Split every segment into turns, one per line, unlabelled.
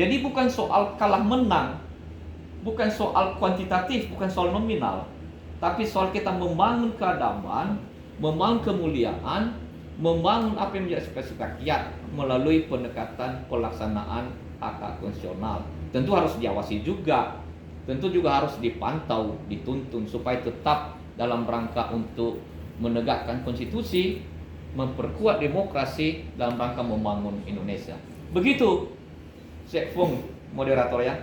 Jadi bukan soal kalah menang, bukan soal kuantitatif, bukan soal nominal, tapi soal kita membangun keadaban, membangun kemuliaan, membangun apa yang menjadi aspirasi rakyat melalui pendekatan pelaksanaan hak konstitusional. Tentu harus diawasi juga, tentu juga harus dipantau, dituntun supaya tetap dalam rangka untuk menegakkan konstitusi, memperkuat demokrasi dalam rangka membangun Indonesia. Begitu, Sek Fung, moderator ya.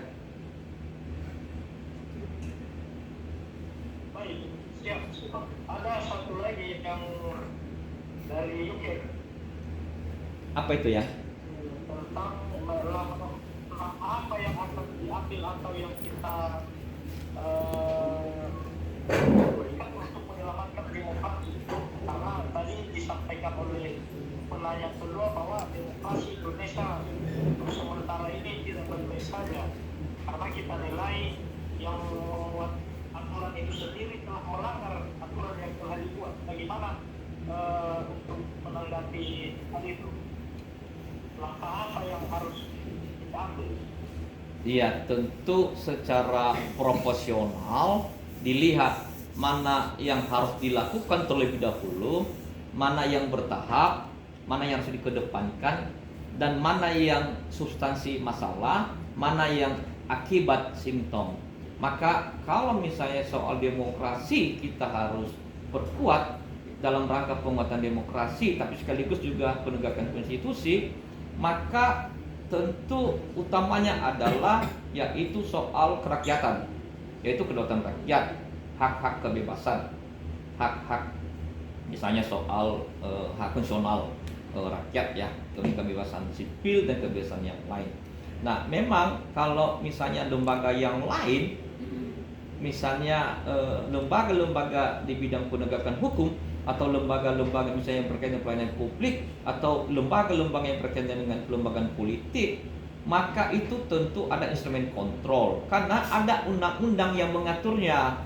Baik, siap. Ada satu lagi yang dari UK.
Apa itu ya?
Tentang apa yang akan diambil atau yang kita berikan untuk menyelamatkan demokrasi. Karena tadi disampaikan oleh penanya kedua bahwa demokrasi Indonesia untuk sementara ini tidak baik-baik saja. Karena kita nilai yang membuat aturan itu sendiri telah melanggar aturan yang telah dibuat. Bagaimana untuk menanggapi hal itu? Langkah apa yang harus kita ambil?
Iya, tentu secara proporsional dilihat mana yang harus dilakukan terlebih dahulu, mana yang bertahap, mana yang harus dikedepankan, dan mana yang substansi masalah, mana yang akibat simptom. Maka kalau misalnya soal demokrasi kita harus perkuat dalam rangka penguatan demokrasi, tapi sekaligus juga penegakan konstitusi, maka tentu utamanya adalah yaitu soal kerakyatan, yaitu kedaulatan rakyat, hak-hak kebebasan, hak-hak misalnya soal hak konstitusional rakyat ya, kebebasan sipil dan kebebasan yang lain. Nah, memang kalau misalnya lembaga yang lain, misalnya lembaga-lembaga di bidang penegakan hukum, atau lembaga-lembaga misalnya yang berkaitan dengan pelayanan publik, atau lembaga-lembaga yang berkaitan dengan kelembagaan politik, maka itu tentu ada instrumen kontrol, karena ada undang-undang yang mengaturnya,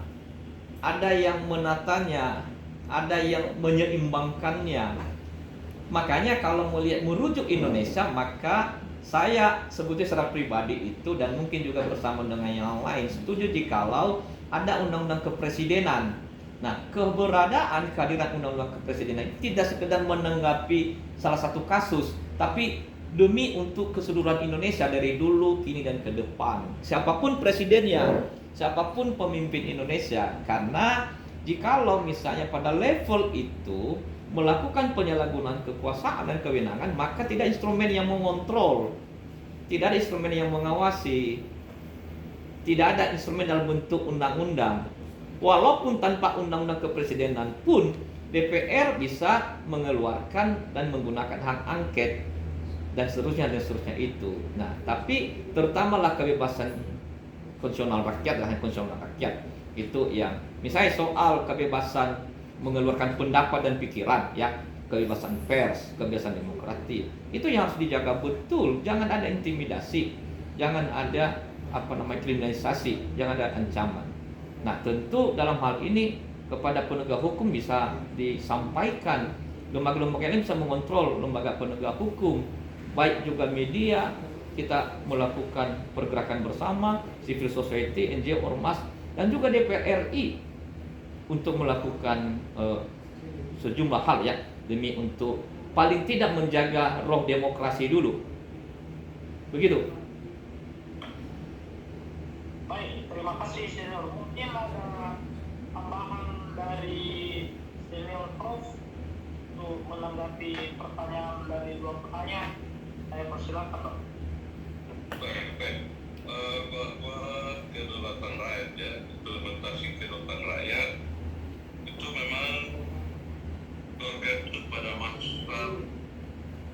ada yang menatanya, ada yang menyeimbangkannya. Makanya kalau melihat merujuk Indonesia, maka saya sebutnya secara pribadi itu, dan mungkin juga bersama dengan yang lain, setuju jikalau ada undang-undang kepresidenan. Nah, keberadaan kehadiran undang-undang kepresidenan tidak sekedar menanggapi salah satu kasus, tapi demi untuk keseluruhan Indonesia dari dulu, kini, dan ke depan. Siapapun presidennya, siapapun pemimpin Indonesia. Karena jikalau misalnya pada level itu melakukan penyalahgunaan kekuasaan dan kewenangan, maka tidak instrumen yang mengontrol, tidak ada instrumen yang mengawasi, tidak ada instrumen dalam bentuk undang-undang. Walaupun tanpa undang-undang kepresidenan pun DPR bisa mengeluarkan dan menggunakan hak angket dan seterusnya itu. Nah, tapi terutamalah kebebasan konstitusional rakyat dan hak konstitusional rakyat itu yang misalnya soal kebebasan mengeluarkan pendapat dan pikiran ya, kebebasan pers, kebebasan demokratik, itu yang harus dijaga betul. Jangan ada intimidasi, jangan ada kriminalisasi, jangan ada ancaman. Nah, tentu dalam hal ini kepada penegak hukum bisa disampaikan, lembaga-lembaga ini bisa mengontrol lembaga penegak hukum, baik juga media, kita melakukan pergerakan bersama, civil society, NGO, ormas, dan juga DPR RI untuk melakukan sejumlah hal ya, demi untuk paling tidak menjaga roh demokrasi dulu. Begitu.
Baik, terima kasih senior. Mungkin ada tambahan dari senior Prof untuk menanggapi pertanyaan dari dua penanya. Saya persilakan, Pak.
Baik. Bahwa kedaulatan rakyat ya, implementasi kedaulatan rakyat itu memang tergantung pada masa,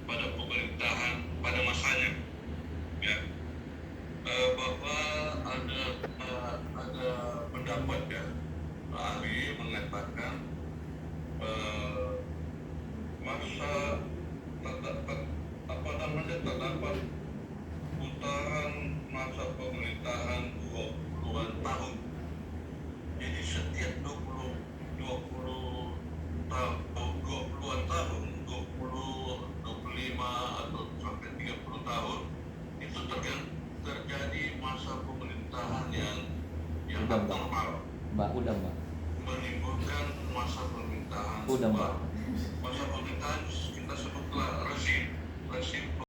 pada pemerintahan, pada masanya ya. Bahwa ada pendapat ya, ahli mengatakan masa terdapat putaran
Udah, Mbak.
normal
Mbak, udah Mbak.
menimbulkan masa permintaan
Udah Mbak.
baru.